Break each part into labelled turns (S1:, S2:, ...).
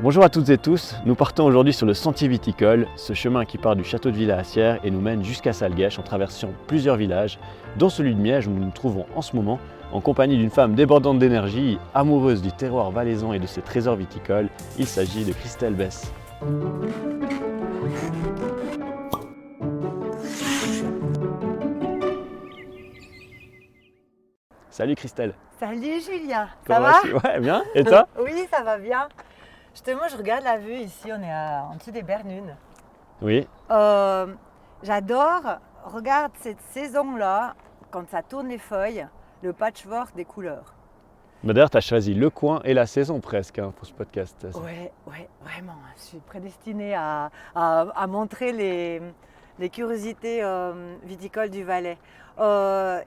S1: Bonjour à toutes et tous, nous partons aujourd'hui sur le sentier viticole, ce chemin qui part du château de Villa-Assière et nous mène jusqu'à Salguèche en traversant plusieurs villages, dont celui de Miège où nous nous trouvons en ce moment en compagnie d'une femme débordante d'énergie, amoureuse du terroir valaisan et de ses trésors viticoles. Il s'agit de Christelle Bess. Salut Christelle.
S2: Salut Julien, ça
S1: Comment
S2: va?
S1: vas-tu? Ouais, bien. Et toi?
S2: Oui, ça va bien. Justement, je regarde la vue ici, on est en dessous des Bernunes.
S1: Oui.
S2: J'adore, regarde cette saison-là, quand ça tourne les feuilles, le patchwork des couleurs.
S1: Bah d'ailleurs, tu as choisi le coin et la saison presque pour ce podcast.
S2: Ouais, vraiment. Je suis prédestinée à montrer les curiosités viticoles du Valais.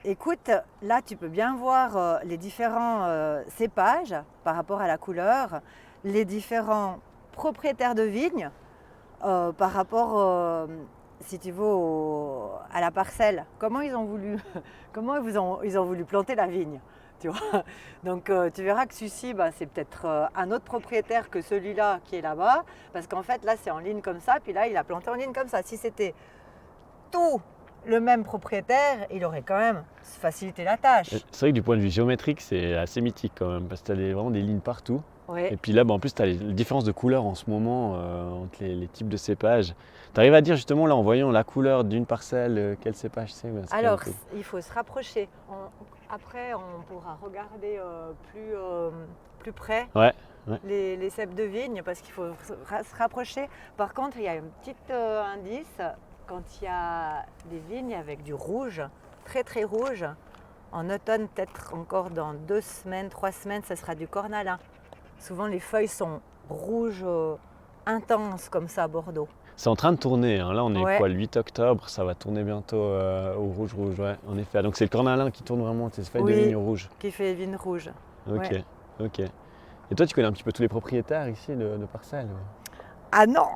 S2: Écoute, là tu peux bien voir les différents cépages par rapport à la couleur, les différents propriétaires de vignes par rapport, si tu veux, à la parcelle. Comment ils ont voulu, ils ont voulu planter la vigne, tu vois. Donc tu verras que celui-ci, c'est peut-être un autre propriétaire que celui-là qui est là-bas, parce qu'en fait là c'est en ligne comme ça, puis là il a planté en ligne comme ça. Si c'était tout le même propriétaire, il aurait quand même facilité la tâche.
S1: C'est vrai que du point de vue géométrique, c'est assez mythique quand même, parce que tu as vraiment des lignes partout.
S2: Ouais.
S1: Et puis là, en plus, tu as les différences de couleurs en ce moment entre les types de cépages. Tu arrives à dire justement, là, en voyant la couleur d'une parcelle, quel cépage c'est?
S2: Alors, il faut se rapprocher. Après, on pourra regarder plus près les cèpes de vigne, parce qu'il faut se rapprocher. Par contre, il y a un petit indice. Quand il y a des vignes avec du rouge, très très rouge, en automne, peut-être encore dans 2 semaines, 3 semaines, ça sera du cornalin. Souvent les feuilles sont rouges intenses comme ça à Bordeaux.
S1: C'est en train de tourner, hein. Là on est
S2: quoi,
S1: le 8 octobre, ça va tourner bientôt au rouge, ouais, en effet. Donc c'est le cornalin qui tourne vraiment, ces feuilles de vigne rouges.
S2: Qui fait les vignes rouges.
S1: Ok. Et toi tu connais un petit peu tous les propriétaires ici de parcelles?
S2: Ah non,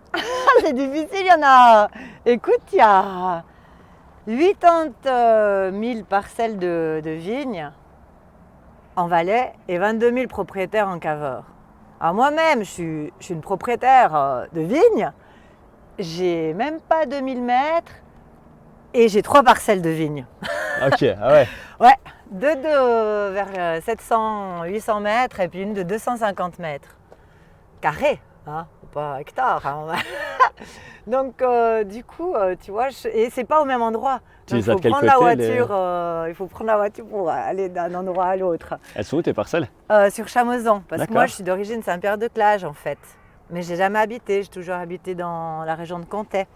S2: c'est difficile, il y en a. Écoute, il y a 80 000 parcelles de vignes en Valais et 22 000 propriétaires en caveur. Alors moi-même, je suis une propriétaire de vignes, j'ai même pas 2000 mètres et j'ai 3 parcelles de vignes.
S1: Ok, ah ouais.
S2: Ouais, deux vers 700-800 mètres et puis une de 250 mètres carrés. Hein, pas hectares. Hein. Donc du coup, tu vois, et c'est pas au même endroit. Donc, il faut prendre la voiture. Il faut prendre la voiture pour aller d'un endroit à l'autre.
S1: Elles sont où tes parcelles?
S2: Sur Chamozon, parce que moi je suis d'origine Saint-Pierre-de-Clage en fait. Mais j'ai jamais habité, j'ai toujours habité dans la région de Comté.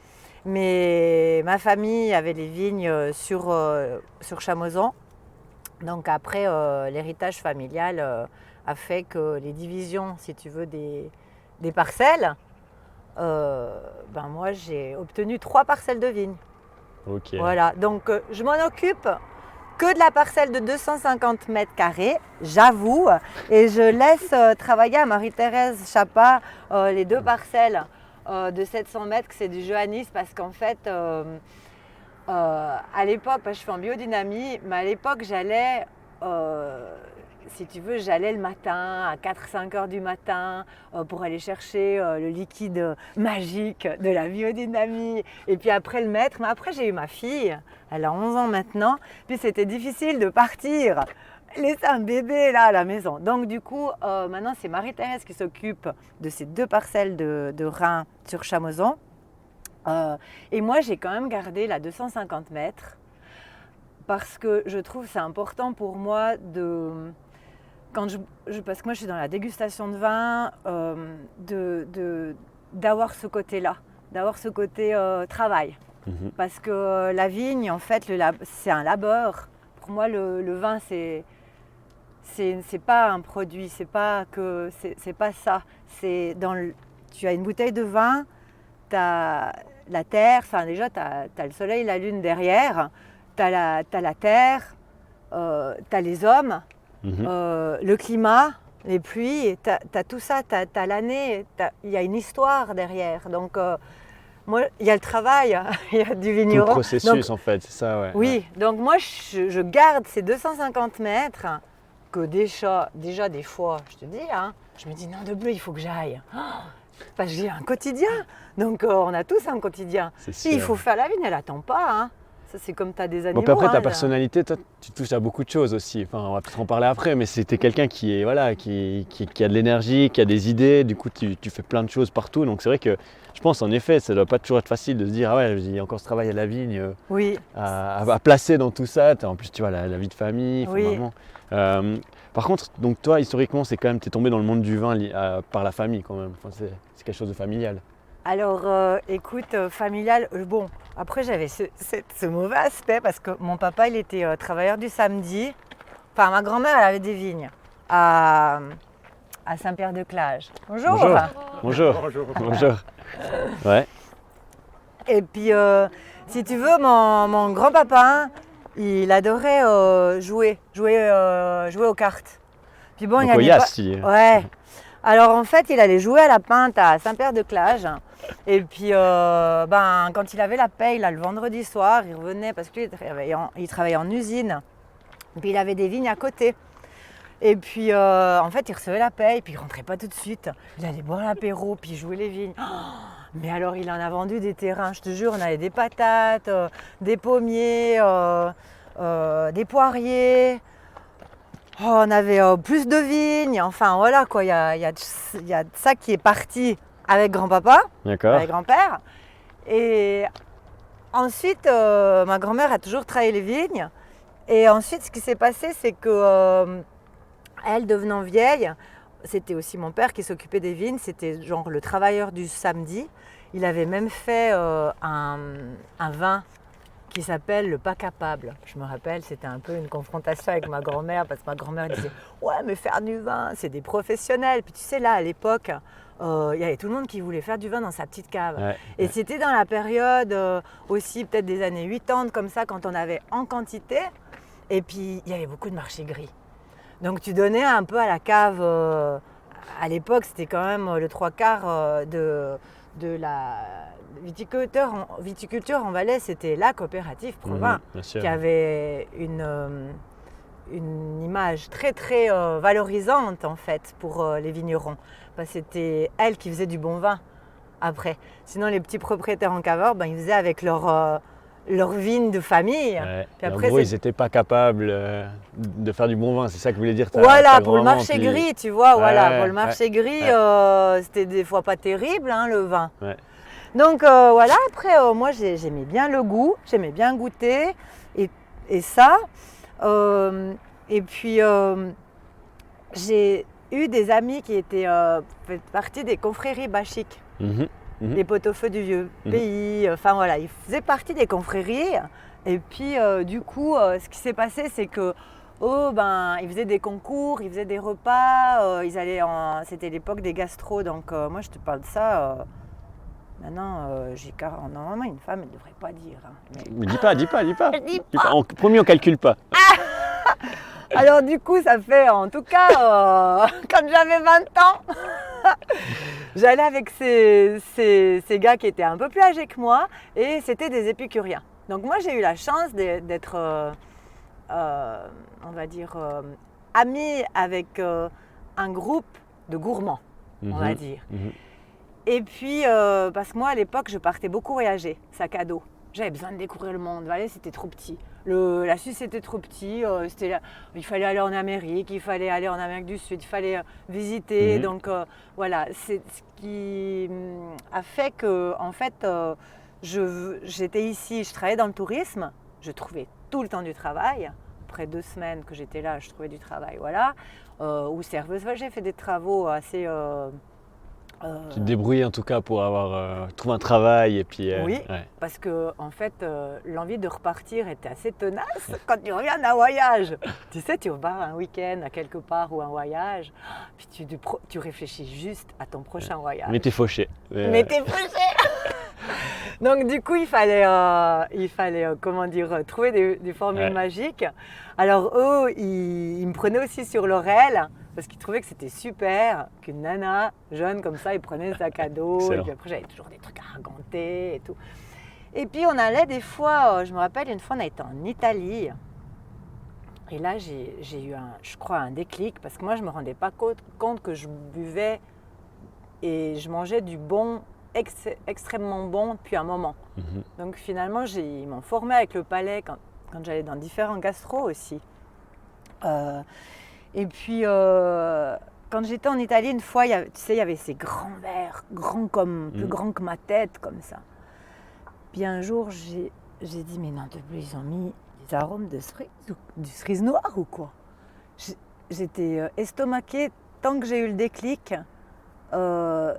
S2: Mais ma famille avait les vignes sur Chamozon. Donc après, l'héritage familial a fait que les divisions, si tu veux, des parcelles, moi j'ai obtenu 3 parcelles de vignes.
S1: Ok.
S2: Voilà, donc je m'en occupe que de la parcelle de 250 mètres carrés, j'avoue, et je laisse travailler à Marie-Thérèse Chapa les 2 parcelles de 700 mètres, que c'est du Johannis, parce qu'en fait, à l'époque, je fais en biodynamie, mais à l'époque j'allais... si tu veux, j'allais le matin à 4-5 heures du matin pour aller chercher le liquide magique de la biodynamie et puis après le mettre. Mais après, j'ai eu ma fille, elle a 11 ans maintenant, puis c'était difficile de partir, laisser un bébé là à la maison. Donc du coup, maintenant, c'est Marie-Thérèse qui s'occupe de ces 2 parcelles de Rhin sur Chamozon. Et moi, j'ai quand même gardé la 250 mètres parce que je trouve que c'est important pour moi parce que moi je suis dans la dégustation de vin, d'avoir ce côté-là, d'avoir ce côté travail. Mm-hmm. Parce que la vigne, en fait, c'est un labeur. Pour moi, le vin, c'est pas un produit, c'est pas ça. Tu as une bouteille de vin, tu as la terre, enfin déjà tu as le soleil, la lune derrière, tu as la terre, tu as les hommes. Le climat, les pluies, tu as tout ça, tu as l'année, il y a une histoire derrière. Donc, moi, il y a le travail, il y a du vigneron.
S1: Tout le processus, donc, en fait, c'est ça, ouais.
S2: Oui, donc moi, je garde ces 250 mètres que déjà des fois, je te dis, hein, je me dis non de bleu, il faut que j'aille. Parce que j'ai un quotidien, donc on a tous un quotidien.
S1: C'est
S2: Et il
S1: sûr.
S2: faut faire la vigne, elle attend pas. Hein. Ça c'est comme tu as des animaux.
S1: Bon, puis après, ta
S2: hein,
S1: personnalité, toi, tu touches à beaucoup de choses aussi. Enfin, on va peut-être en parler après, mais c'était quelqu'un qui est voilà, qui a de l'énergie, qui a des idées. Du coup, tu fais plein de choses partout. Donc c'est vrai que je pense en effet, ça doit pas toujours être facile de se dire ah ouais, il y a encore ce travail à la vigne
S2: Oui,
S1: à placer dans tout ça. En plus, tu vois la vie de famille,
S2: Oui.
S1: maman. Par contre, donc toi, historiquement, c'est quand même, t'es tombé dans le monde du vin par la famille quand même. Enfin, c'est quelque chose de familial.
S2: alors écoute, familial, bon, après j'avais ce mauvais aspect parce que mon papa il était travailleur du samedi. Enfin, ma grand-mère elle avait des vignes à Saint-Pierre-de-Clage. Bonjour.
S1: Bonjour. Bonjour. Ouais.
S2: Et puis, si tu veux, mon grand-papa, il adorait jouer aux cartes. Puis bon,
S1: Donc
S2: il
S1: au
S2: gagnait
S1: Yas,
S2: pas.
S1: tu dis.
S2: Ouais. Alors en fait, il allait jouer à la pinte à Saint-Pierre-de-Clage. Et puis, quand il avait la paye, là, le vendredi soir, il revenait parce qu'il travaillait en usine. Puis il avait des vignes à côté. Et puis, en fait, il recevait la paye, puis il rentrait pas tout de suite. Il allait boire l'apéro, puis jouer les vignes. Oh, mais alors, il en a vendu des terrains, je te jure, on avait des patates, des pommiers, des poiriers. Oh, on avait plus de vignes. Enfin, voilà, quoi. Il y a ça qui est parti avec grand-papa,
S1: D'accord.
S2: avec grand-père. Et ensuite, ma grand-mère a toujours travaillé les vignes. Et ensuite, ce qui s'est passé, c'est que elle, devenant vieille, c'était aussi mon père qui s'occupait des vignes, c'était genre le travailleur du samedi. Il avait même fait un vin qui s'appelle le pas capable. Je me rappelle, c'était un peu une confrontation avec ma grand-mère parce que ma grand-mère disait « Ouais, mais faire du vin, c'est des professionnels. » Puis tu sais, là, à l'époque, il y avait tout le monde qui voulait faire du vin dans sa petite cave.
S1: Ouais,
S2: Et
S1: ouais.
S2: c'était dans la période aussi peut-être des années 80, comme ça, quand on avait en quantité. Et puis, il y avait beaucoup de marchés gris. Donc, tu donnais un peu à la cave. À l'époque, c'était quand même le trois quarts de la viticulture en Valais. C'était la coopérative Provins
S1: Bien sûr.
S2: qui avait une image très, très valorisante, en fait, pour les vignerons. Parce que c'était elle qui faisait du bon vin après. Sinon, les petits propriétaires en caveur, ils faisaient avec leur vigne de famille.
S1: Ouais.
S2: Puis
S1: Et en
S2: après,
S1: gros, ils n'étaient pas capables de faire du bon vin, c'est ça que voulait dire ta
S2: Voilà, pour le
S1: grand-maman,
S2: marché
S1: puis-
S2: gris, tu vois, voilà,
S1: Ouais,
S2: pour le marché gris, c'était des fois pas terrible, hein, le vin.
S1: Ouais.
S2: Donc voilà, après, moi j'aimais bien le goût, j'aimais bien goûter, et ça. Et puis, j'ai eu des amis qui étaient fait partie des confréries bachiques,
S1: Mhm. Mhm.
S2: des pot-au-feu du vieux pays, enfin voilà, ils faisaient partie des confréries. Et puis, du coup, ce qui s'est passé, c'est que ils faisaient des concours, ils faisaient des repas, c'était l'époque des gastros, donc moi je te parle de ça. Maintenant, normalement une femme elle ne devrait pas dire. Hein,
S1: Mais dis pas.
S2: Je dis pas.
S1: Promis, on calcule pas.
S2: Alors du coup, ça fait en tout cas, quand j'avais 20 ans, j'allais avec ces gars qui étaient un peu plus âgés que moi, et c'était des épicuriens. Donc moi j'ai eu la chance d'être, on va dire, amie avec un groupe de gourmands, on va dire.
S1: Mhm.
S2: Et puis, parce que moi à l'époque je partais beaucoup voyager, sac à dos. J'avais besoin de découvrir le monde, Valais c'était trop petit. La Suisse était trop petit, il fallait aller en Amérique, il fallait aller en Amérique du Sud, il fallait visiter. Donc voilà, c'est ce qui a fait que en fait j'étais ici, je travaillais dans le tourisme, je trouvais tout le temps du travail. Après 2 semaines que j'étais là, je trouvais du travail, voilà. Ou serveuse, j'ai fait des travaux assez...
S1: Tu te débrouillais en tout cas pour trouver un travail et puis.
S2: Oui,
S1: Ouais.
S2: parce que en fait, l'envie de repartir était assez tenace quand tu reviens d'un voyage. Tu sais, tu repars un week-end à quelque part ou un voyage, puis tu réfléchis juste à ton prochain voyage.
S1: Mais t'es fauché.
S2: Mais t'es fauché. Donc du coup, il fallait comment dire, trouver des formules magiques. Alors eux, ils me prenaient aussi sur l'oreille parce qu'ils trouvaient que c'était super qu'une nana jeune comme ça, ils prenaient un sac à dos.
S1: Excellent.
S2: Et puis après, j'avais toujours des trucs à raconter et tout. Et puis on allait des fois, je me rappelle une fois, on a été en Italie. Et là, j'ai eu, je crois, un déclic, parce que moi, je ne me rendais pas compte que je buvais et je mangeais du bon, extrêmement bon depuis un moment. Donc finalement, ils m'ont formé avec le palais quand j'allais dans différents gastros aussi. Et puis, quand j'étais en Italie, une fois, tu sais, il y avait ces grands verres, plus grands que ma tête, comme ça. Puis un jour, j'ai dit, mais non, ils ont mis des arômes de cerise, du cerise noire ou quoi? J'étais estomaquée tant que j'ai eu le déclic de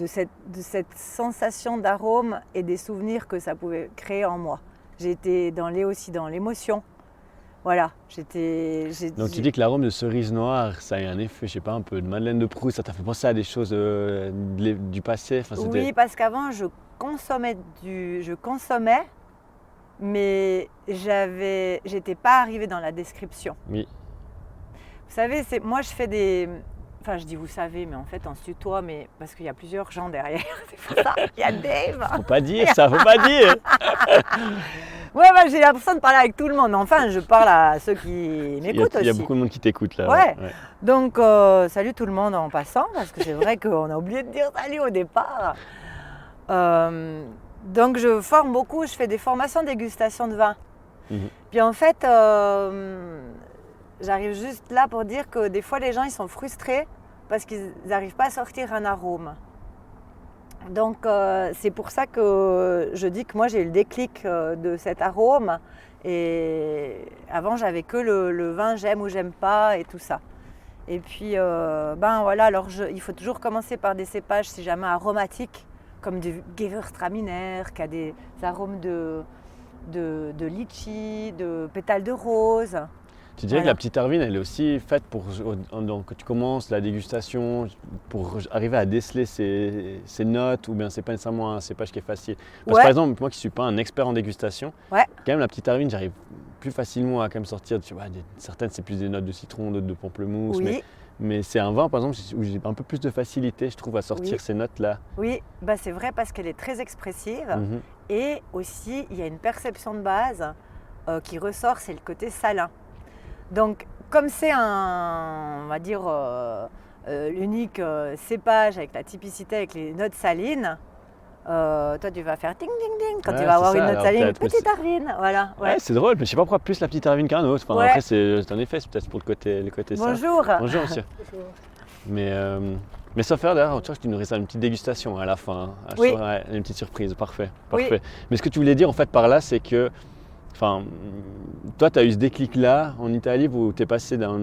S2: cette sensation d'arôme et des souvenirs que ça pouvait créer en moi. J'ai été aussi dans l'émotion. Voilà,
S1: Donc tu dis que l'arôme de cerise noire, ça a un effet, je sais pas, un peu de Madeleine de Proust, ça t'a fait penser à des choses du passé.
S2: Oui, parce qu'avant je consommais, mais j'étais pas arrivée dans la description.
S1: Oui.
S2: Vous savez, moi je fais des... Enfin, je dis vous savez, mais en fait on se tutoie, mais parce qu'il y a plusieurs gens derrière, c'est pour ça. Il y a Dave.
S1: Faut pas dire ça, faut pas dire.
S2: Ouais, j'ai l'impression de parler avec tout le monde. Enfin, je parle à ceux qui m'écoutent aussi.
S1: Il y a beaucoup de monde qui t'écoute là.
S2: Ouais. Donc, salut tout le monde en passant, parce que c'est vrai qu'on a oublié de dire salut au départ. Donc, je forme beaucoup, je fais des formations de dégustation de vin. Puis en fait, j'arrive juste là pour dire que des fois, les gens, ils sont frustrés parce qu'ils n'arrivent pas à sortir un arôme. Donc c'est pour ça que je dis que moi j'ai eu le déclic de cet arôme, et avant j'avais que le vin j'aime ou j'aime pas et tout ça. Et puis voilà, alors il faut toujours commencer par des cépages si jamais aromatiques, comme du Gewürztraminer qui a des arômes de litchi, de pétales de rose.
S1: Tu dirais que la petite Arvine, elle est aussi faite pour que tu commences la dégustation, pour arriver à déceler ses notes, ou bien c'est pas nécessairement un cépage qui est facile. Parce que par exemple, moi qui ne suis pas un expert en dégustation, quand même la petite Arvine, j'arrive plus facilement à quand même sortir, tu vois, certaines c'est plus des notes de citron, d'autres de pamplemousse, mais c'est un vin par exemple où j'ai un peu plus de facilité, je trouve, à sortir ces notes-là. Oui,
S2: c'est vrai, parce qu'elle est très expressive, et aussi il y a une perception de base qui ressort, c'est le côté salin. Donc, comme c'est on va dire, l'unique cépage avec la typicité, avec les notes salines, toi tu vas faire ding ding ding quand tu vas avoir une note saline, petite Arvine, voilà.
S1: Ouais, c'est drôle, mais je sais pas pourquoi plus la petite Arvine qu'un autre. Enfin, après, c'est un effet, c'est peut-être pour le côté
S2: Bonjour.
S1: Ça. Bonjour monsieur. Mais sauf faire d'ailleurs, tu vois, tu nous réserves une petite dégustation à la fin, une petite surprise, parfait. Mais ce que tu voulais dire en fait par là, c'est que toi, tu as eu ce déclic-là en Italie où tu es passé d'un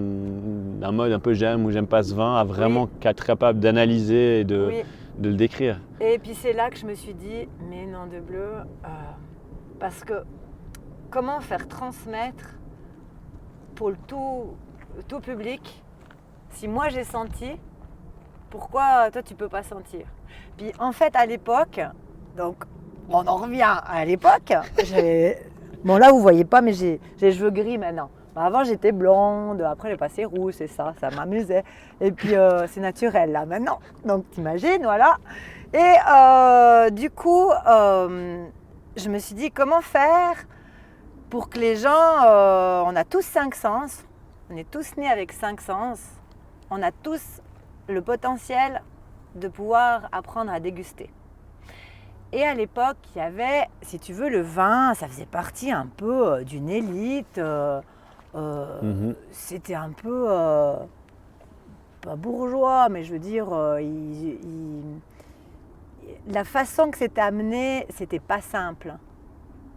S1: mode un peu j'aime ou j'aime pas ce vin à vraiment être capable d'analyser et de le décrire.
S2: Et puis c'est là que je me suis dit, mais non de bleu, parce que comment faire transmettre pour le tout public, si moi j'ai senti, pourquoi toi tu peux pas sentir? Puis en fait à l'époque, donc on en revient à l'époque, bon là vous voyez pas, mais j'ai les cheveux gris maintenant. Avant j'étais blonde, après j'ai passé rouge, c'est ça m'amusait. Et puis c'est naturel là maintenant, donc t'imagines, voilà. Et du coup, je me suis dit comment faire pour que les gens, on a tous 5 sens, on est tous nés avec 5 sens, on a tous le potentiel de pouvoir apprendre à déguster. Et à l'époque, il y avait, si tu veux, le vin, ça faisait partie un peu d'une élite. C'était un peu, pas bourgeois, mais je veux dire, la façon que c'était amené, c'était pas simple.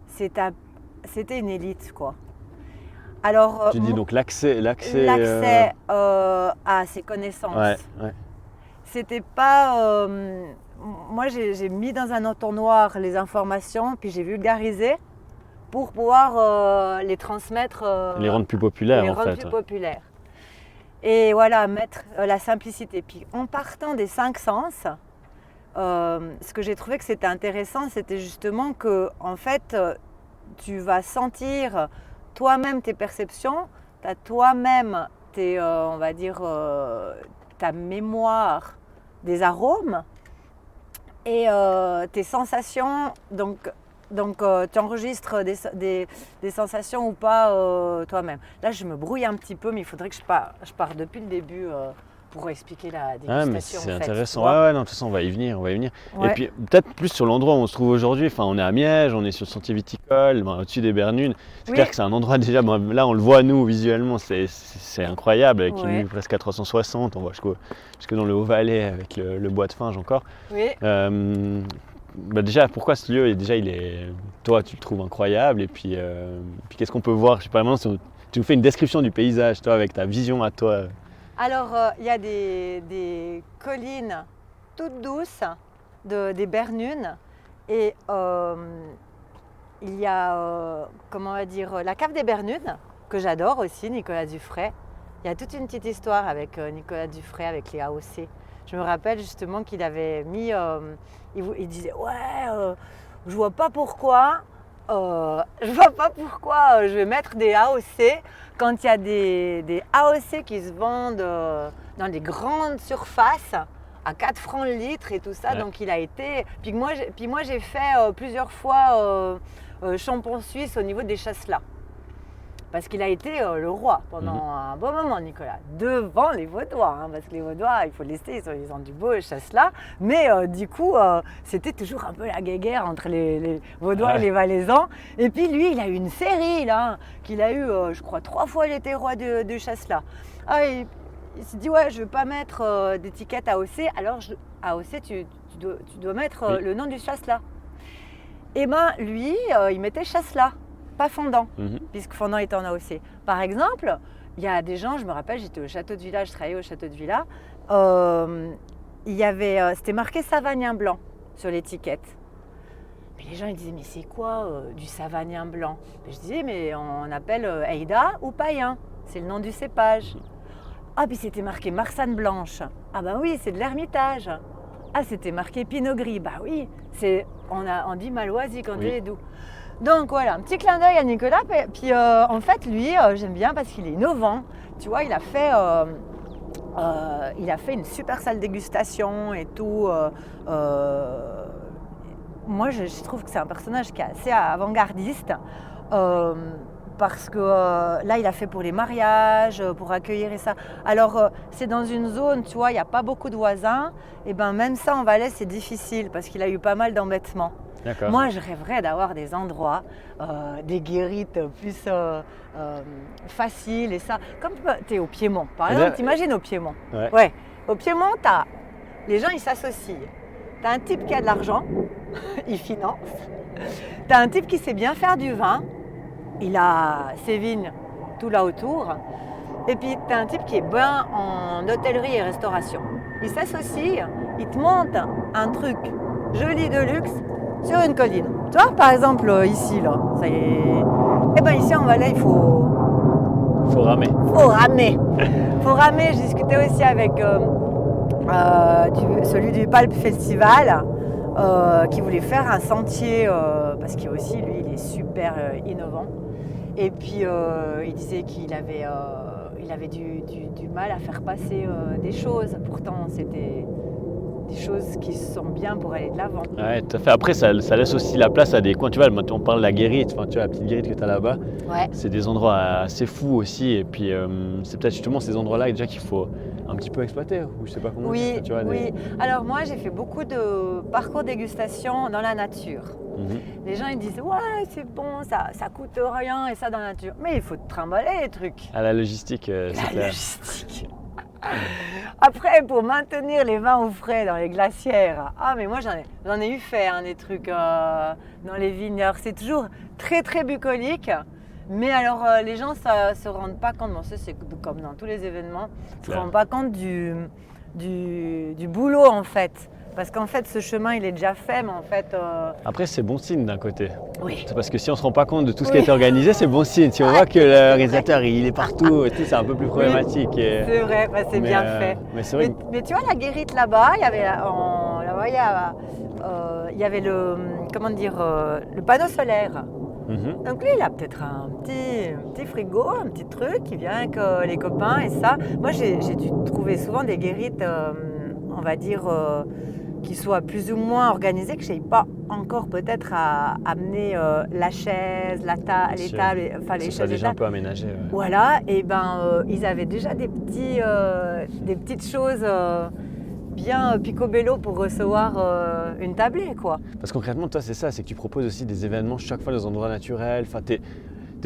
S2: C'était une élite, quoi. Alors,
S1: tu dis donc l'accès
S2: à ces connaissances. C'était pas... moi, j'ai mis dans un entonnoir les informations, puis j'ai vulgarisé pour pouvoir les transmettre.
S1: Les rendre plus populaires,
S2: les rendre plus populaires. Et voilà, mettre la simplicité. Puis en partant des 5 sens, ce que j'ai trouvé que c'était intéressant, c'était justement que, en fait, tu vas sentir toi-même tes perceptions, tu as toi-même on va dire, ta mémoire des arômes et tes sensations. Donc Donc tu enregistres des sensations ou pas toi-même. Là, je me brouille un petit peu, mais il faudrait que je parte depuis le début pour expliquer la
S1: Ah, mais
S2: dégustation.
S1: c'est
S2: en fait, tu
S1: intéressant.
S2: vois.
S1: Ouais, non, de toute façon, on va y venir, on va y venir. Et
S2: Ouais.
S1: puis, peut-être plus sur l'endroit où on se trouve aujourd'hui. Enfin, on est à Miège, on est sur le sentier viticole, au-dessus des Bernunes. C'est
S2: Oui.
S1: clair que c'est un endroit déjà, là, on le voit, nous, visuellement, c'est incroyable, avec une
S2: Ouais.
S1: vue presque à 360. On voit jusque dans le Haut-Valais, avec le bois de Finge encore.
S2: Oui.
S1: Déjà, pourquoi ce lieu, toi, tu le trouves incroyable. Et puis qu'est-ce qu'on peut voir? Je sais pas, maintenant, tu nous fais une description du paysage, toi, avec ta vision à toi.
S2: Alors, il y a des collines toutes douces des Bernunes et il y a, comment on va dire, la cave des Bernunes, que j'adore aussi, Nicolas Dufray. Il y a toute une petite histoire avec Nicolas Dufray, avec les AOC. Je me rappelle justement qu'il avait mis, il disait ouais, je vois pas pourquoi, je vais mettre des AOC quand il y a des AOC qui se vendent dans des grandes surfaces à 4 francs le litre et tout ça.
S1: Ouais.
S2: Donc il a été. Puis moi j'ai fait plusieurs fois Chambon Suisse au niveau des chasselas. Parce qu'il a été le roi pendant un bon moment, Nicolas, devant les Vaudois. Parce que les Vaudois, il faut le laisser, ils ont du beau chasse-là. Mais du coup, c'était toujours un peu la guéguerre entre les Vaudois et les Valaisans. Et puis lui, il a eu une série, là, qu'il a eu, je crois, 3 fois il était roi de chasse-là. Il s'est dit, ouais, je ne veux pas mettre d'étiquette AOC. Alors, AOC, tu dois mettre le nom du chasse-là. Et ben lui, il mettait chasse-là. Pas fondant, puisque fondant est en AOC. Par exemple, il y a des gens, je me rappelle, j'étais au château de Villa, je travaillais au château de Villa, il y avait, c'était marqué Savagnin blanc sur l'étiquette. Mais les gens ils disaient, mais c'est quoi du Savagnin blanc? Je disais, mais on appelle Eida ou Païen, c'est le nom du cépage. Ah, puis c'était marqué Marsanne blanche. Ah ben oui, c'est de l'Ermitage. Ah, c'était marqué Pinot gris. Bah oui, on dit Malvoisie quand il est doux. Donc voilà, un petit clin d'œil à Nicolas. Puis en fait, lui, j'aime bien parce qu'il est innovant. Tu vois, il a fait une super salle dégustation et tout. Moi, je trouve que c'est un personnage qui est assez avant-gardiste. Parce que là, il a fait pour les mariages, pour accueillir et ça. Alors, c'est dans une zone, tu vois, il n'y a pas beaucoup de voisins. Et ben même ça, en Valais, c'est difficile parce qu'il a eu pas mal d'embêtements.
S1: D'accord.
S2: Moi, je rêverais d'avoir des endroits, des guérites plus faciles et ça. Comme tu es au Piémont, par exemple, t'imagines au Piémont. Ouais. Au Piémont, les gens, ils s'associent. Tu as un type qui a de l'argent, il finance. Tu as un type qui sait bien faire du vin, il a ses vignes tout là autour. Et puis, tu as un type qui est bien en hôtellerie et restauration. Ils s'associent, ils te montent un truc joli de luxe sur une colline. Tu vois, par exemple, ici, là, ça y est. Eh bien, ici, en Valais, il faut
S1: ramer.
S2: Faut ramer. Je discutais aussi avec celui du Palp Festival qui voulait faire un sentier, parce qu'il aussi, lui, il est super innovant. Et puis, il disait qu'il avait, du mal à faire passer des choses. Pourtant, c'était des choses qui sont bien pour aller de l'avant.
S1: Ouais, tout à fait. Après, ça laisse aussi la place à des coins. Tu vois, maintenant, on parle de la guérite, enfin, tu vois, la petite guérite que tu as là-bas.
S2: Ouais.
S1: C'est des endroits assez fous aussi. Et puis, c'est peut-être justement ces endroits-là déjà qu'il faut un petit peu exploiter. Ou je sais pas comment dire, tu vois,
S2: oui. Alors, moi, j'ai fait beaucoup de parcours dégustation dans la nature. Les gens, ils disent, ouais, c'est bon, ça coûte rien et ça dans la nature. Mais il faut te trimballer les trucs.
S1: À la logistique, c'est clair.
S2: Logistique. Après, pour maintenir les vins au frais dans les glacières, mais moi j'en ai eu fait des trucs dans les vignes. C'est toujours très très bucolique, mais alors les gens ne se rendent pas compte, bon, ça c'est comme dans tous les événements, ils ne se rendent pas compte du boulot en fait. Parce qu'en fait, ce chemin, il est déjà fait, mais en fait...
S1: Après, c'est bon signe d'un côté.
S2: Oui.
S1: C'est parce que si on ne se rend pas compte de tout ce qui a été organisé, c'est bon signe. Si on voit que le réalisateur, il est partout et tout, c'est un peu plus problématique.
S2: Oui, c'est vrai, c'est bien fait.
S1: Mais, c'est vrai
S2: mais tu vois, la guérite là-bas, il y avait, il y avait le panneau solaire. Donc lui, il a peut-être un petit frigo, un petit truc qui vient avec les copains et ça. Moi, j'ai dû trouver souvent des guérites, on va dire... qui soit plus ou moins organisé, que je n'aie pas encore peut-être à amener la chaise, les tables, enfin les
S1: Ce soit
S2: chaises et
S1: déjà un
S2: tables.
S1: peu aménagé. Ouais.
S2: Voilà, et ils avaient déjà des petites choses bien picobello pour recevoir une tablée, quoi.
S1: Parce que concrètement, toi, c'est ça, c'est que tu proposes aussi des événements chaque fois dans des endroits naturels. Enfin, t'es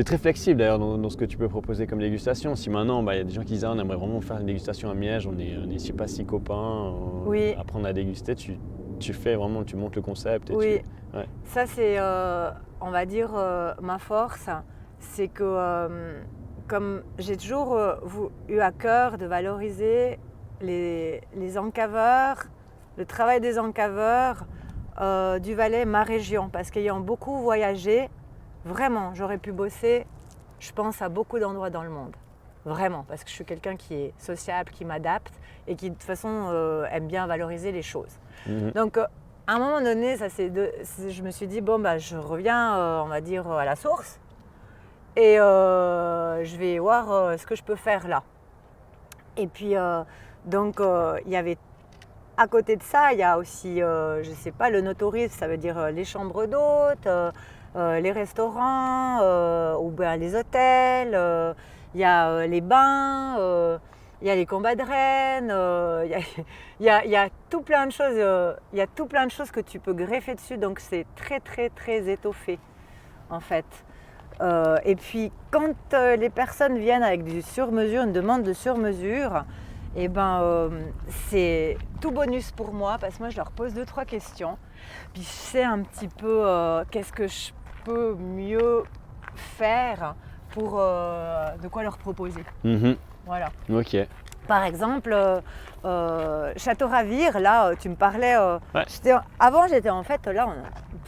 S1: très flexible d'ailleurs dans ce que tu peux proposer comme dégustation. Si maintenant, il y a des gens qui disent on aimerait vraiment faire une dégustation à Miège, on est je sais pas, 6 copains,
S2: Oui.
S1: apprendre à déguster, tu fais vraiment, tu montes le concept. Et
S2: Oui,
S1: ouais.
S2: ça c'est, on va dire, ma force, c'est que comme j'ai toujours eu à cœur de valoriser les encaveurs, le travail des encaveurs du Valais, ma région, parce qu'ayant beaucoup voyagé, vraiment, j'aurais pu bosser, je pense, à beaucoup d'endroits dans le monde. Vraiment, parce que je suis quelqu'un qui est sociable, qui m'adapte et qui de toute façon aime bien valoriser les choses. Donc à un moment donné, je me suis dit, je reviens, on va dire, à la source et je vais voir ce que je peux faire là. Et puis, il y avait, à côté de ça, il y a aussi, je ne sais pas, le no-tourisme, ça veut dire les chambres d'hôtes, les restaurants, ou bien les hôtels, il y a les bains, il y a les combats de rennes, il y a tout plein de choses, il y a tout plein de choses que tu peux greffer dessus, donc c'est très très très étoffé en fait. Et puis quand les personnes viennent avec du sur-mesure, une demande de sur-mesure, c'est tout bonus pour moi parce que moi je leur pose 2-3 questions, puis je sais un petit peu qu'est-ce que je peux mieux faire pour de quoi leur proposer. Voilà.
S1: Ok.
S2: Par exemple, Château Ravir, là, tu me parlais.
S1: Ouais.
S2: Avant, j'étais en fait là, on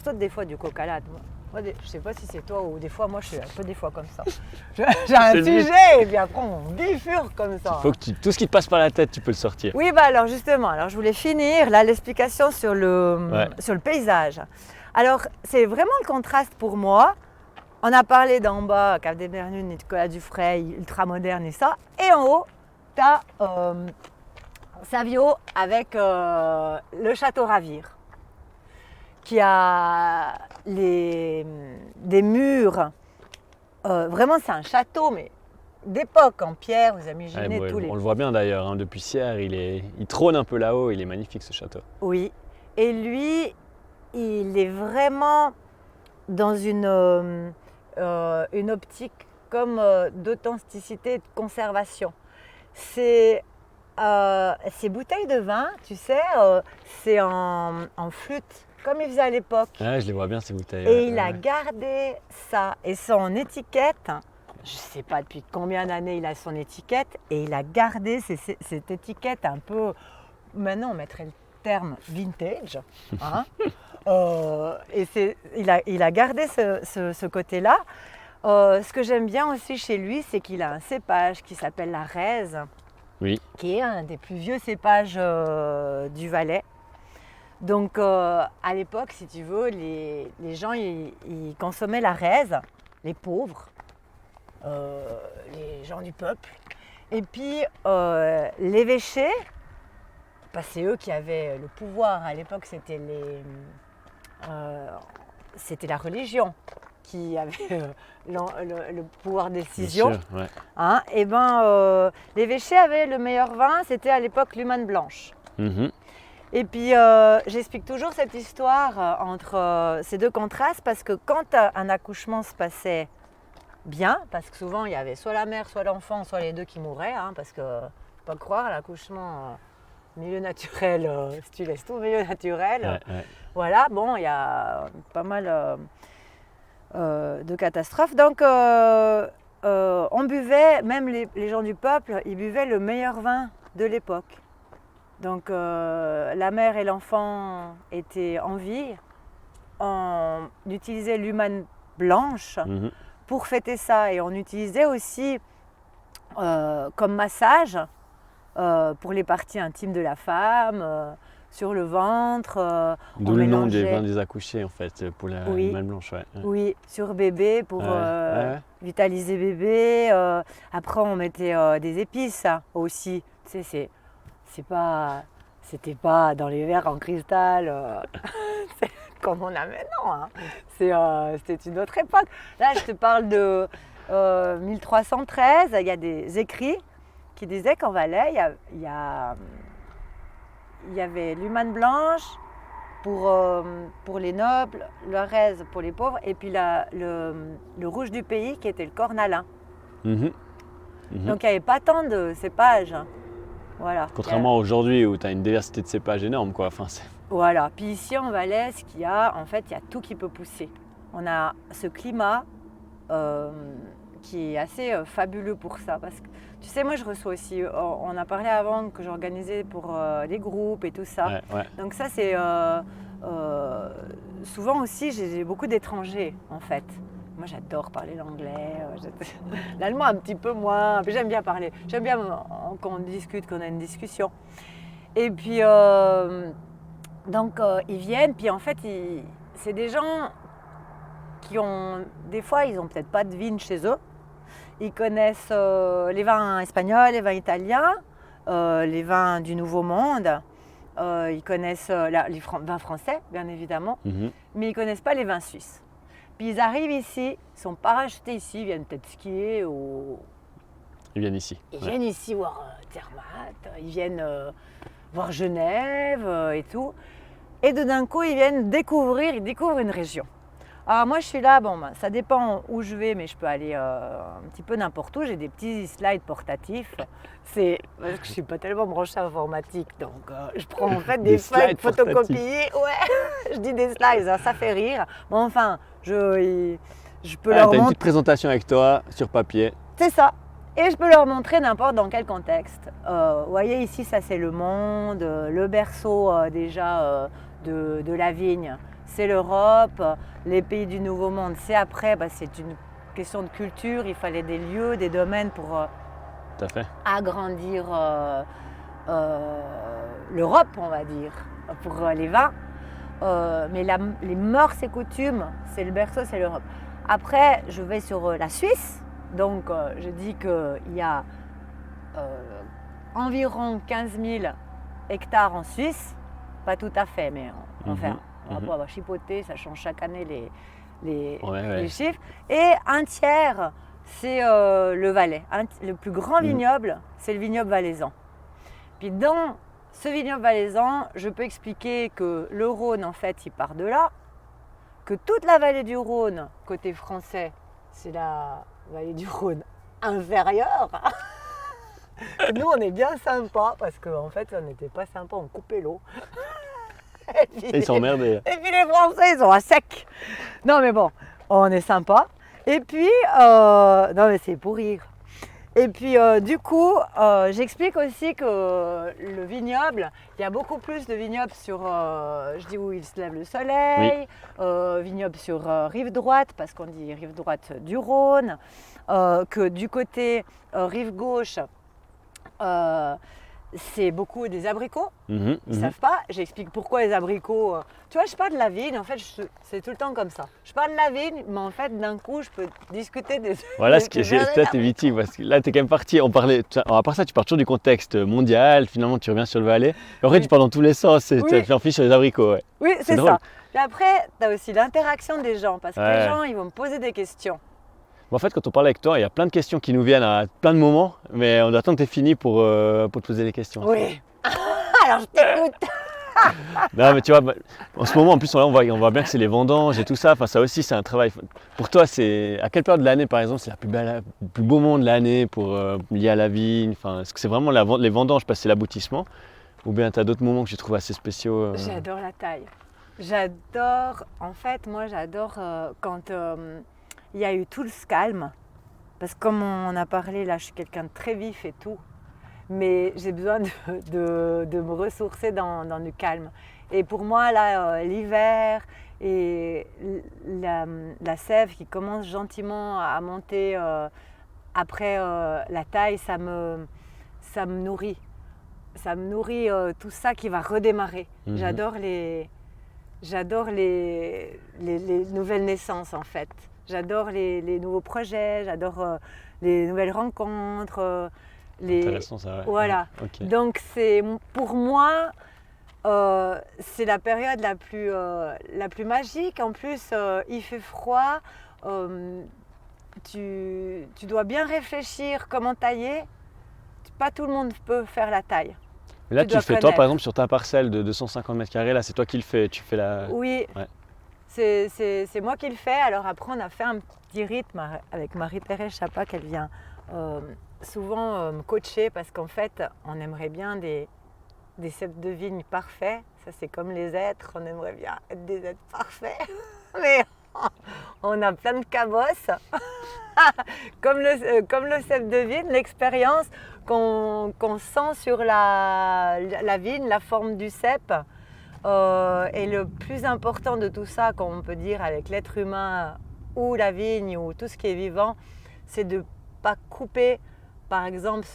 S2: saute des fois du coca-là. Moi, je sais pas si c'est toi ou des fois, moi, je suis un peu des fois comme ça. J'ai un sujet et puis après, on bifurque comme ça.
S1: Faut que tout ce qui te passe par la tête, tu peux le sortir.
S2: Oui, alors justement, je voulais finir là l'explication sur le paysage. Alors, c'est vraiment le contraste pour moi. On a parlé d'en bas, Cave des Bernunes, Nicolas Dufray, ultra moderne et ça. Et en haut, tu as Savio avec le Château Ravir, qui a des murs. Vraiment, c'est un château, mais d'époque, en pierre, vous imaginez tous les...
S1: On le voit bien d'ailleurs, hein, depuis Sierre, il trône un peu là-haut, il est magnifique ce château.
S2: Oui, et lui, il est vraiment dans une optique comme d'authenticité et de conservation. Ces bouteilles de vin, tu sais, c'est en flûte, comme il faisait à l'époque.
S1: Ouais, je les vois bien ces bouteilles.
S2: Et il a gardé ça. Et son étiquette, je ne sais pas depuis combien d'années il a son étiquette, et il a gardé cette étiquette un peu, maintenant on mettrait le terme vintage. Hein. Il a gardé ce côté-là. Ce que j'aime bien aussi chez lui, c'est qu'il a un cépage qui s'appelle la Rèze,
S1: oui.
S2: Qui est un des plus vieux cépages du Valais. Donc à l'époque, si tu veux, les gens ils consommaient la Rèze, les pauvres, les gens du peuple. Et puis l'évêché, c'est eux qui avaient le pouvoir. À l'époque, c'était la religion qui avait le pouvoir de décision.
S1: Bien sûr, ouais.
S2: Hein, l'évêché avait le meilleur vin, c'était à l'époque l'Humann Blanche. Et puis j'explique toujours cette histoire entre ces deux contrastes parce que quand un accouchement se passait bien, parce que souvent il y avait soit la mère, soit l'enfant, soit les deux qui mouraient, hein, parce que faut pas croire, l'accouchement milieu naturel, si tu laisses tout milieu naturel, voilà, bon, il y a pas mal de catastrophes. Donc on buvait, même les gens du peuple, ils buvaient le meilleur vin de l'époque. Donc la mère et l'enfant étaient en vie. On utilisait l'Humann Blanche pour fêter ça. Et on utilisait aussi comme massage pour les parties intimes de la femme, sur le ventre.
S1: D'où le nom des vins des accouchés en fait, pour la Humann Blanche. Ouais.
S2: Oui, sur bébé pour vitaliser bébé. Après on mettait des épices aussi. Tu sais, C'était pas dans les verres en cristal c'est comme on a maintenant. Hein. C'était une autre époque. Là, je te parle de 1313. Il y a des écrits qui disaient qu'en Valais, il y avait l'humane blanche pour les nobles, l'Orez pour les pauvres, et puis le rouge du pays qui était le cornalin.
S1: Mhm.
S2: Donc il n'y avait pas tant de cépages. Hein. Voilà.
S1: Contrairement à aujourd'hui où tu as une diversité de cépages énorme, quoi. Enfin,
S2: voilà. Puis ici en Valais, ce qu'il y a, en fait, il y a tout qui peut pousser. On a ce climat qui est assez fabuleux pour ça. Parce que, tu sais, moi je reçois aussi, on a parlé avant que j'organisais pour les groupes et tout ça.
S1: ouais.
S2: Donc ça c'est, souvent aussi j'ai beaucoup d'étrangers en fait. Moi j'adore parler l'anglais, l'allemand un petit peu moins, puis j'aime bien parler, j'aime bien qu'on discute, qu'on a une discussion. Et puis donc ils viennent, puis en fait c'est des gens qui ont, des fois ils n'ont peut-être pas de vigne chez eux, ils connaissent les vins espagnols, les vins italiens, les vins du Nouveau Monde, ils connaissent les vins français bien évidemment, mais ils ne connaissent pas les vins suisses. Puis ils arrivent ici, ils sont parachutés ici, ils viennent peut-être skier ou...
S1: Ils viennent ici.
S2: Ils viennent ici voir Zermatt, ils viennent voir Genève et tout. Et d'un coup, ils découvrent une région. Alors moi, je suis là, bon, ça dépend où je vais, mais je peux aller un petit peu n'importe où. J'ai des petits slides portatifs. Parce que je ne suis pas tellement branchée informatique, donc je prends en fait des feuilles photocopiées. Ouais, je dis des slides, hein, ça fait rire. Bon, enfin, je peux leur
S1: montrer. T'as une
S2: montrer.
S1: petite présentation avec toi sur papier.
S2: C'est ça. Et je peux leur montrer n'importe dans quel contexte. Vous voyez ici, ça c'est le monde, le berceau déjà de la vigne, c'est l'Europe, les pays du Nouveau Monde, c'est après, c'est une question de culture, il fallait des lieux, des domaines pour
S1: Tout à fait.
S2: agrandir l'Europe, on va dire, pour les vins. Mais les mœurs et coutumes, c'est le berceau, c'est l'Europe. Après, je vais sur la Suisse. Donc, je dis qu'il y a environ 15 000 hectares en Suisse. Pas tout à fait, mais enfin, on va chipoter, ça change chaque année les chiffres. Et un tiers, c'est le Valais. Le plus grand vignoble, c'est le vignoble valaisan. Puis dans ce vignoble valaisan, je peux expliquer que le Rhône, en fait, il part de là. Que toute la vallée du Rhône, côté français, c'est la vallée du Rhône inférieure. Nous, on est bien sympa parce qu'en fait, on n'était pas sympa, on coupait l'eau.
S1: Ils sont emmerdés.
S2: Et puis les Français, ils sont à sec. Non, mais bon, on est sympa. Et puis, non, mais c'est pour rire. Et puis, du coup, j'explique aussi que le vignoble, il y a beaucoup plus de vignobles sur, je dis où il se lève le soleil, vignobles sur rive droite, parce qu'on dit rive droite du Rhône, que du côté rive gauche, c'est beaucoup des abricots. Ils ne savent pas. J'explique pourquoi les abricots. Tu vois, je parle de la vigne. En fait, c'est tout le temps comme ça. Je parle de la vigne, mais en fait, d'un coup, je peux discuter des...
S1: Voilà, ce qui est t'es vitique, parce que là, tu es quand même parti. À part ça, tu pars toujours du contexte mondial. Finalement, tu reviens sur le Valais. Et après, tu pars dans tous les sens. Tu te fais en fiche sur les abricots. Ouais.
S2: Oui, c'est
S1: drôle.
S2: ça. Et après, tu as aussi l'interaction des gens, parce que les gens, ils vont me poser des questions.
S1: En fait, quand on parle avec toi, il y a plein de questions qui nous viennent à plein de moments, mais on attend que tu aies fini pour te poser les questions.
S2: Oui. Alors, je t'écoute.
S1: Non, mais tu vois, en ce moment, en plus, on voit bien que c'est les vendanges et tout ça. Enfin, ça aussi, c'est un travail. Pour toi, c'est à quelle période de l'année, par exemple, c'est le plus beau moment de l'année pour lié à la vigne. Enfin, est-ce que c'est vraiment les vendanges parce que c'est l'aboutissement, ou bien tu as d'autres moments que je trouve assez spéciaux
S2: J'adore la taille. J'adore, en fait, moi, j'adore quand il y a eu tout ce calme. Parce que comme on a parlé, là, je suis quelqu'un de très vif et tout. Mais j'ai besoin de me ressourcer dans du calme. Et pour moi, là, l'hiver et la sève qui commence gentiment à monter après la taille, ça me nourrit. Ça me nourrit tout ça qui va redémarrer. J'adore les nouvelles naissances, en fait. J'adore les nouveaux projets, j'adore les nouvelles rencontres.
S1: Intéressant ça, ouais.
S2: Voilà.
S1: Okay.
S2: Donc pour moi, c'est la période la plus magique. En plus, il fait froid. Tu dois bien réfléchir comment tailler. Pas tout le monde peut faire la taille.
S1: Mais là, tu
S2: dois
S1: le fais toi,
S2: connaître.
S1: par exemple, sur ta parcelle de 250 mètres carrés, là, c'est toi qui le fais. Tu fais la.
S2: Oui,
S1: Ouais.
S2: c'est moi qui le fais. Alors après, on a fait un petit rythme avec Marie-Thérèse Chapa, qu'elle vient souvent me coacher parce qu'en fait, on aimerait bien des cèpes de vigne parfaits. Ça, c'est comme les êtres, on aimerait bien être des êtres parfaits. Mais on a plein de cabosses. comme le cèpe de vigne, l'expérience qu'on sent sur la vigne, la forme du cèpe. Et le plus important de tout ça, comme on peut dire avec l'être humain ou la vigne ou tout ce qui est vivant, c'est de ne pas couper, par exemple,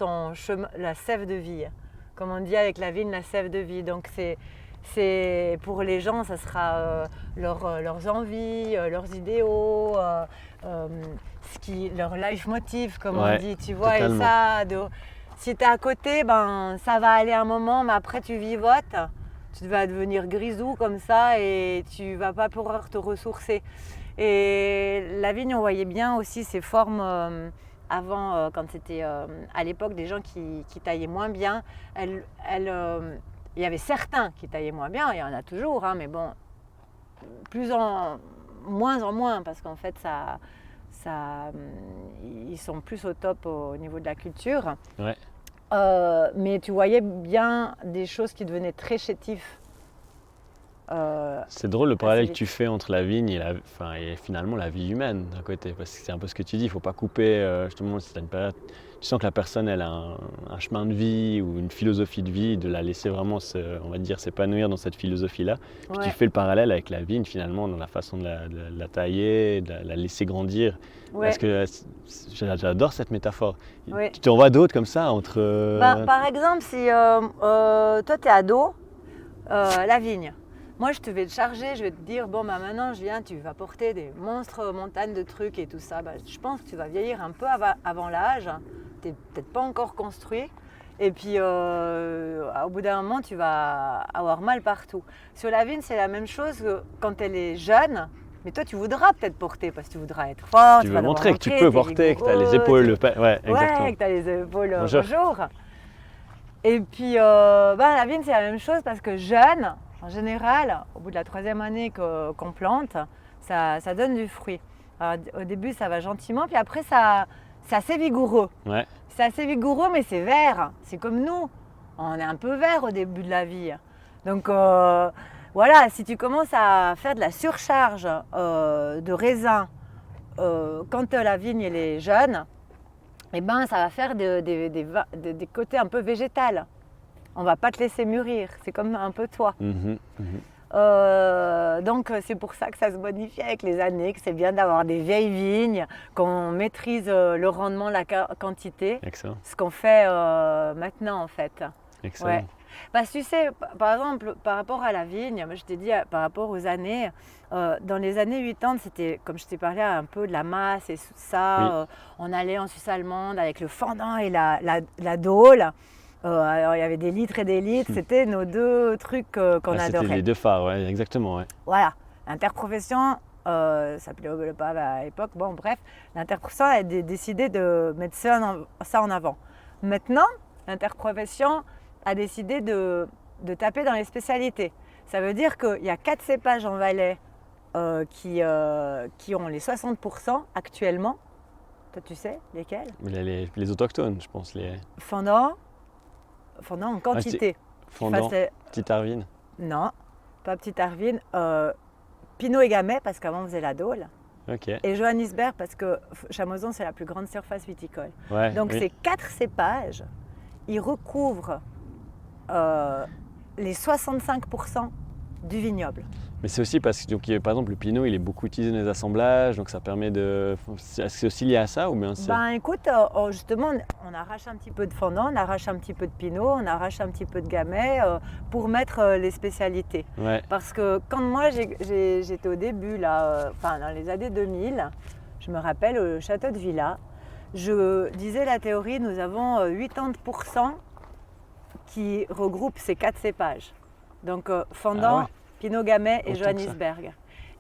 S2: la sève de vie. Comme on dit avec la vigne, la sève de vie. Donc c'est pour les gens, ça sera leurs envies, leurs idéaux, leur life motive, comme on dit, tu vois.
S1: Totalement.
S2: Et ça, si tu es à côté, ben, ça va aller un moment, mais après tu vivotes. Tu vas devenir grisou comme ça et tu vas pas pouvoir te ressourcer. Et la vigne, on voyait bien aussi ses formes avant, quand c'était à l'époque des gens qui taillaient moins bien. Il y avait certains qui taillaient moins bien, il y en a toujours, hein, mais bon, moins en moins, parce qu'en fait, ils sont plus au top au niveau de la culture.
S1: Ouais.
S2: Mais tu voyais bien des choses qui devenaient très chétifs.
S1: C'est drôle le parallèle que
S2: vite.
S1: tu fais entre la vigne et finalement la vie humaine d'un côté, parce que c'est un peu ce que tu dis, il ne faut pas couper, justement, si tu as une période, tu sens que la personne elle a un chemin de vie ou une philosophie de vie, de la laisser vraiment on va dire, s'épanouir dans cette philosophie-là. Puis
S2: Ouais.
S1: tu fais le parallèle avec la vigne finalement, dans la façon de la tailler, de la laisser grandir.
S2: Ouais.
S1: Parce que j'adore cette métaphore.
S2: Ouais.
S1: Tu t'en vois d'autres comme ça entre...
S2: Par exemple, si toi tu es ado, la vigne. Moi, je te vais te charger, je vais te dire, bon, maintenant, je viens, tu vas porter des monstres montagnes de trucs et tout ça. Je pense que tu vas vieillir un peu avant l'âge. Tu n'es peut-être pas encore construit. Et puis, au bout d'un moment, tu vas avoir mal partout. Sur la vigne, c'est la même chose que quand elle est jeune. Mais toi, tu voudras peut-être porter parce que tu voudras être fort.
S1: tu veux montrer que tu peux porter, que tu as les épaules. Ouais, exactement.
S2: Ouais, que tu as les épaules.
S1: Bonjour.
S2: Bonjour. Et puis, la vigne, c'est la même chose parce que jeune, en général, au bout de la 3e année qu'on plante, ça donne du fruit. Alors, au début, ça va gentiment, puis après, c'est assez vigoureux.
S1: Ouais.
S2: C'est assez vigoureux, mais c'est vert. C'est comme nous. On est un peu vert au début de la vie. Donc, voilà, si tu commences à faire de la surcharge de raisin quand la vigne elle est jeune, eh ben, ça va faire des côtés un peu végétales. On ne va pas te laisser mûrir, c'est comme un peu toi. Donc c'est pour ça que ça se modifie avec les années, que c'est bien d'avoir des vieilles vignes, qu'on maîtrise le rendement, la quantité.
S1: Excellent.
S2: Ce qu'on fait maintenant en fait.
S1: Excellent.
S2: Ouais. Tu sais, par exemple, par rapport à la vigne, je t'ai dit par rapport aux années, dans les années 80, c'était, comme je t'ai parlé un peu de la masse et tout ça,
S1: Oui.
S2: on allait en Suisse allemande avec le fendant et la dôle. Alors, il y avait des litres et des litres, c'était nos deux trucs qu'on adorait.
S1: C'était les deux phares, ouais, exactement. Ouais.
S2: Voilà, l'interprofession, ça s'appelait le PAV à l'époque, bon bref, l'interprofession a décidé de mettre ça en avant. Maintenant, l'interprofession a décidé de taper dans les spécialités. Ça veut dire qu'il y a 4 cépages en Valais qui ont les 60% actuellement. Toi, tu sais lesquels?
S1: Les autochtones, je pense.
S2: Fendant en quantité.
S1: Fendant, Petite Arvine.
S2: Non, pas Petite Arvine. Pinot et Gamay, parce qu'avant on faisait la dôle.
S1: Ok.
S2: Et Johannisberg, parce que Chamoison, c'est la plus grande surface viticole.
S1: Ouais,
S2: Donc
S1: oui.
S2: ces 4 cépages, ils recouvrent les 65% du vignoble.
S1: Mais c'est aussi parce que, donc, par exemple, le pinot, il est beaucoup utilisé dans les assemblages, donc ça permet de... Est-ce que c'est aussi lié à ça ou bien c'est...
S2: Écoute, justement, on arrache un petit peu de fendant, on arrache un petit peu de pinot, on arrache un petit peu de gamay pour mettre les spécialités.
S1: Ouais.
S2: Parce que quand moi j'étais au début, là, dans les années 2000, je me rappelle au château de Villa, je disais la théorie, nous avons 80% qui regroupent ces 4 cépages. Donc Fendant, Pinot Gamay et
S1: Autant que ça.
S2: Johannisberg.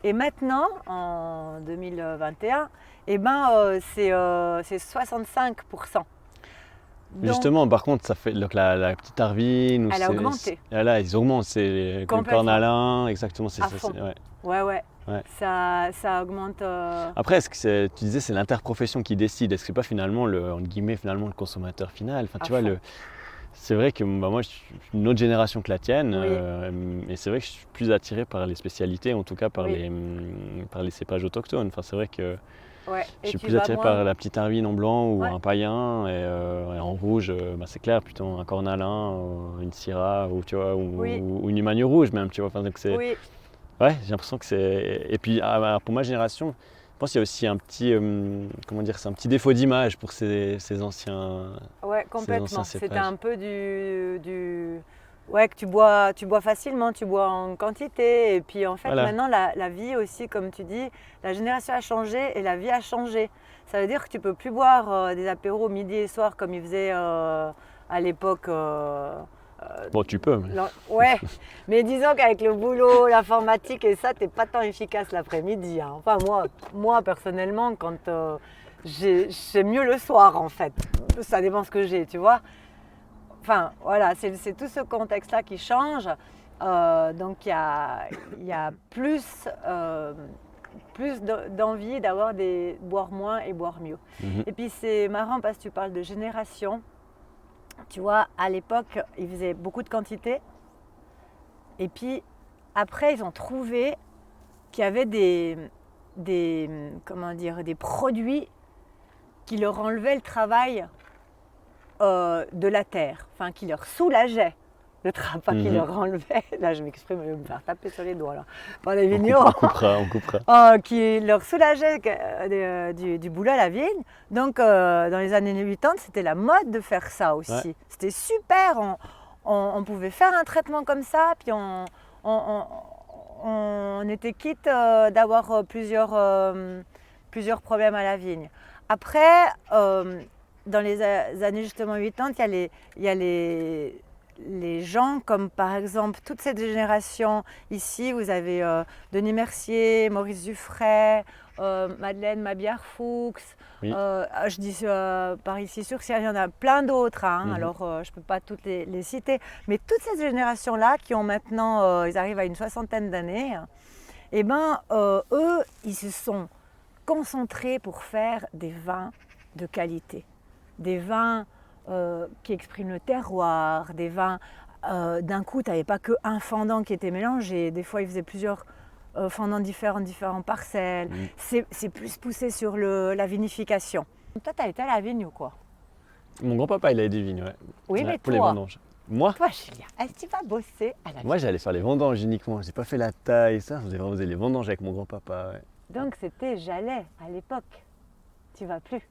S2: Et maintenant, en 2021, c'est 65%. Donc,
S1: Justement, par contre, ça fait donc, la petite Arvine.
S2: Elle a augmenté.
S1: Là, ils augmentent. C'est le
S2: Complètement.
S1: Cornalin, exactement. C'est
S2: À
S1: ça.
S2: fond.
S1: Ouais.
S2: ouais.
S1: Ouais.
S2: Ça augmente.
S1: Après, est-ce que tu disais c'est l'interprofession qui décide? Est-ce que c'est pas finalement entre guillemets, finalement, le consommateur final? Enfin, tu vois, c'est vrai que moi, je suis une autre génération que la tienne. Et c'est vrai que je suis plus attiré par les spécialités, en tout cas par les cépages autochtones. Enfin, c'est vrai que je suis plus attiré par la petite Arvine en blanc ou un païen, et en rouge, c'est clair, plutôt un cornalin, une syrah, ou tu vois, ou une Humagne rouge même, tu vois. Enfin, donc c'est, ouais, j'ai l'impression que c'est. Et puis pour ma génération, je pense qu'il y a aussi un petit, comment dire, c'est un petit défaut d'image pour ces anciens.
S2: Ouais, complètement.
S1: Ces anciens
S2: C'était
S1: cépages.
S2: un peu ouais, que tu bois facilement, tu bois en quantité. Et puis en fait, maintenant, la vie aussi, comme tu dis, la génération a changé et la vie a changé. Ça veut dire que tu peux plus boire des apéros midi et soir comme ils faisaient à l'époque.
S1: Bon, tu peux.
S2: Ouais, mais disons qu'avec le boulot, l'informatique et ça, t'es pas tant efficace l'après-midi. Hein. Enfin, moi personnellement, quand c'est mieux le soir en fait. Ça dépend ce que j'ai, tu vois. Enfin, voilà, c'est tout ce contexte-là qui change. Donc, il y a plus d'envie boire moins et boire mieux. Et puis, c'est marrant parce que tu parles de génération. Tu vois, à l'époque, ils faisaient beaucoup de quantité. Et puis, après, ils ont trouvé qu'il y avait des produits qui leur enlevaient le travail de la terre, enfin qui leur soulageaient le travail, pas qui leur enlevaient. Là, je m'exprime, je vais me faire taper sur les doigts là. Par les vignerons.
S1: On coupera.
S2: Qui leur soulageait du boulot à la vigne. Donc, dans les années 80, c'était la mode de faire ça aussi. Ouais. C'était super. On pouvait faire un traitement comme ça, puis on était quitte d'avoir plusieurs problèmes à la vigne. Après, dans les années justement 80, il y a les gens comme par exemple toute cette génération ici, vous avez Denis Mercier, Maurice Dufray, Madeleine Mabillard-Fuchs, je dis par ici sur Sierre, il y en a plein d'autres, hein, alors je ne peux pas toutes les citer, mais toute cette génération-là qui ont maintenant, ils arrivent à une 60aine d'années, et eux, ils se sont concentrés pour faire des vins de qualité. Des vins qui expriment le terroir, des vins, d'un coup, tu n'avais pas qu'un fendant qui était mélangé, des fois ils faisaient plusieurs fendants différents parcelles. C'est plus poussé sur la vinification. Toi, tu as été à la vigne ou quoi?
S1: Mon grand-papa, il a des vignes, ouais.
S2: Oui, mais
S1: pour
S2: toi,
S1: les vendanges. Moi,
S2: Julia, est-ce que tu vas bosser à la vigne?
S1: Moi, j'allais faire les vendanges uniquement, j'ai pas fait la taille, ça, je faisais les vendanges avec mon grand-papa, ouais.
S2: Donc j'allais à l'époque, tu vas plus?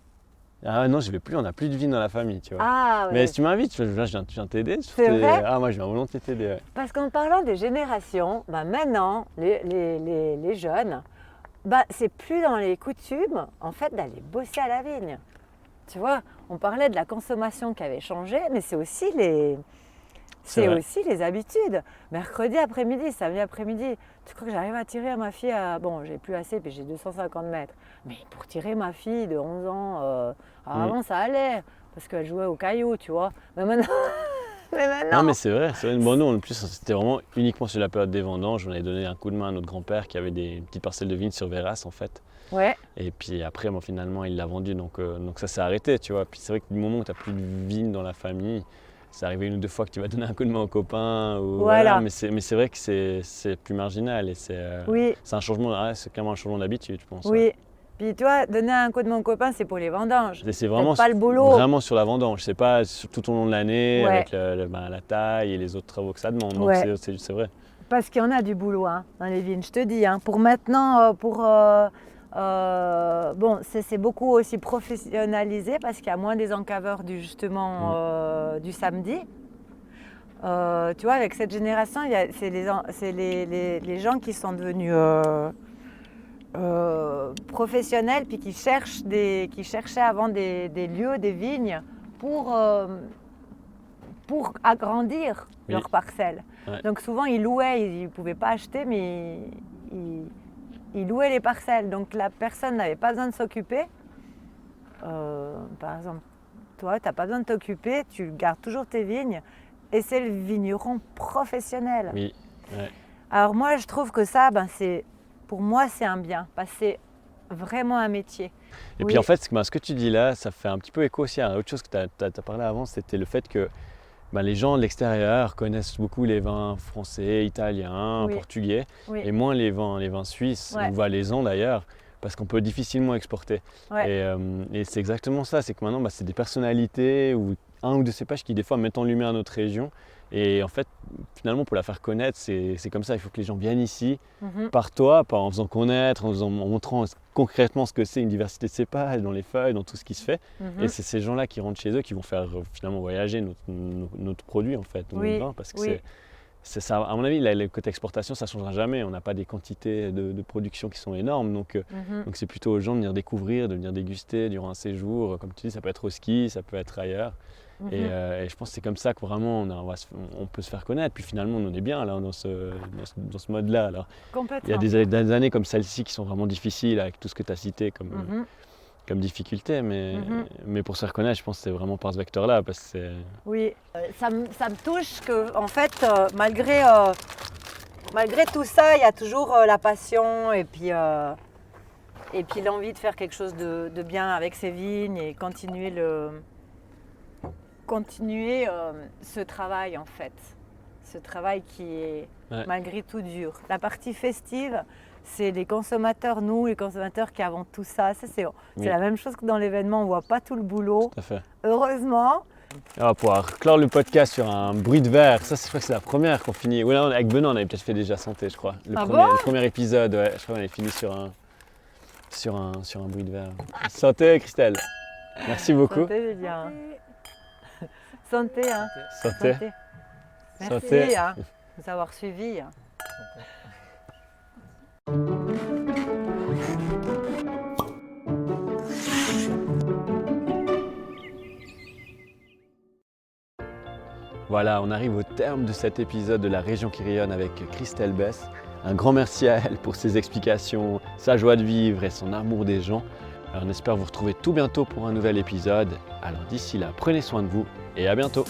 S1: Ah non, je vais plus, on n'a plus de vignes dans la famille, tu vois.
S2: Ah, ouais.
S1: Mais si tu m'invites, je viens t'aider.
S2: C'est vrai?
S1: Ah, moi je viens volontiers t'aider. Ouais.
S2: Parce qu'en parlant des générations, maintenant, les jeunes, c'est plus dans les coutumes, en fait, d'aller bosser à la vigne. Tu vois, on parlait de la consommation qui avait changé, mais c'est aussi aussi les habitudes. Mercredi après-midi, samedi après-midi, tu crois que j'arrive à tirer à ma fille Bon, j'ai plus assez, puis j'ai 250 mètres. Mais pour tirer ma fille de 11 ans, avant ça allait, parce qu'elle jouait au caillou, tu vois. Mais maintenant...
S1: Non, mais c'est vrai. Bon, nous, en plus, c'était vraiment uniquement sur la période des vendanges. On avait donné un coup de main à notre grand-père qui avait des petites parcelles de vignes sur Véras, en fait.
S2: Ouais.
S1: Et puis après, finalement, il l'a vendu, donc ça s'est arrêté, tu vois. Puis c'est vrai que du moment où tu n'as plus de vignes dans la famille, c'est arrivé une ou deux fois que tu vas donner un coup de main aux copains. Voilà. Mais c'est vrai que c'est plus marginal et c'est un changement, c'est clairement un changement d'habitude, je pense.
S2: Oui. Ouais. Puis toi, donner un coup de main aux copains, c'est pour les vendanges.
S1: C'est vraiment
S2: pas le boulot.
S1: Vraiment sur la vendange. C'est pas tout au long de l'année avec la taille et les autres travaux que ça demande. Donc c'est vrai.
S2: Parce qu'il y en a du boulot dans les vignes, je te dis. Pour maintenant, c'est beaucoup aussi professionnalisé parce qu'il y a moins des encaveurs du samedi. Tu vois, avec cette génération, c'est les gens qui sont devenus professionnels puis qui cherchaient avant des lieux, des vignes pour agrandir leurs parcelles.
S1: Ouais.
S2: Donc souvent, ils louaient, ils ne pouvaient pas acheter, mais ils louaient les parcelles. Donc la personne n'avait pas besoin de s'occuper. Par exemple, toi, tu n'as pas besoin de t'occuper, tu gardes toujours tes vignes et c'est le vigneron professionnel.
S1: Oui. Ouais.
S2: Alors moi, je trouve que ça, pour moi, c'est un bien, parce que c'est vraiment un métier.
S1: Et puis en fait, ce que tu dis là, ça fait un petit peu écho aussi à autre chose que tu as parlé avant, c'était le fait que les gens de l'extérieur connaissent beaucoup les vins français, italiens, portugais, et moins les vins suisses, ou valaisans d'ailleurs, parce qu'on peut difficilement exporter. Et c'est exactement ça, c'est que maintenant c'est des personnalités ou un ou deux cépages qui des fois mettent en lumière notre région. Et en fait, finalement, pour la faire connaître, c'est comme ça. Il faut que les gens viennent ici, par toi, en faisant connaître, en montrant concrètement ce que c'est une diversité de cépages, dans les feuilles, dans tout ce qui se fait. Et c'est ces gens-là qui rentrent chez eux qui vont faire finalement voyager notre produit, en fait, notre vin. Parce que c'est ça, à mon avis, le côté exportation, ça ne changera jamais. On n'a pas des quantités de production qui sont énormes. Donc c'est plutôt aux gens de venir découvrir, de venir déguster durant un séjour. Comme tu dis, ça peut être au ski, ça peut être ailleurs. Et je pense que c'est comme ça que vraiment on peut se faire connaître. Puis finalement, on est bien là, dans ce mode-là. Alors, il y a des années comme celle-ci qui sont vraiment difficiles avec tout ce que tu as cité comme difficulté. Mais pour se faire connaître, je pense que c'est vraiment par ce vecteur-là. Parce que
S2: oui, ça me touche que, en fait, malgré tout ça, il y a toujours la passion et puis l'envie de faire quelque chose de bien avec ses vignes et continuer ce travail en fait, ce travail qui est malgré tout dur. La partie festive, c'est les consommateurs, nous les consommateurs qui avons tout ça. C'est la même chose que dans l'événement, on ne voit pas tout le boulot.
S1: Tout à fait.
S2: Heureusement.
S1: On va pouvoir clore le podcast sur un bruit de verre. Ça, je crois que c'est la première qu'on finit. Oui, avec Benoît, on avait peut-être fait déjà santé, je crois. Le premier épisode, je crois qu'on avait fini sur un bruit de verre. Santé, Christelle. Merci beaucoup.
S2: Santé, Julien. Santé, hein.
S1: Santé.
S2: Merci
S1: Santé.
S2: De nous avoir suivis.
S1: Voilà, on arrive au terme de cet épisode de La Région qui rayonne avec Christelle Besse. Un grand merci à elle pour ses explications, sa joie de vivre et son amour des gens. Alors on espère vous retrouver tout bientôt pour un nouvel épisode. Alors d'ici là, prenez soin de vous et à bientôt.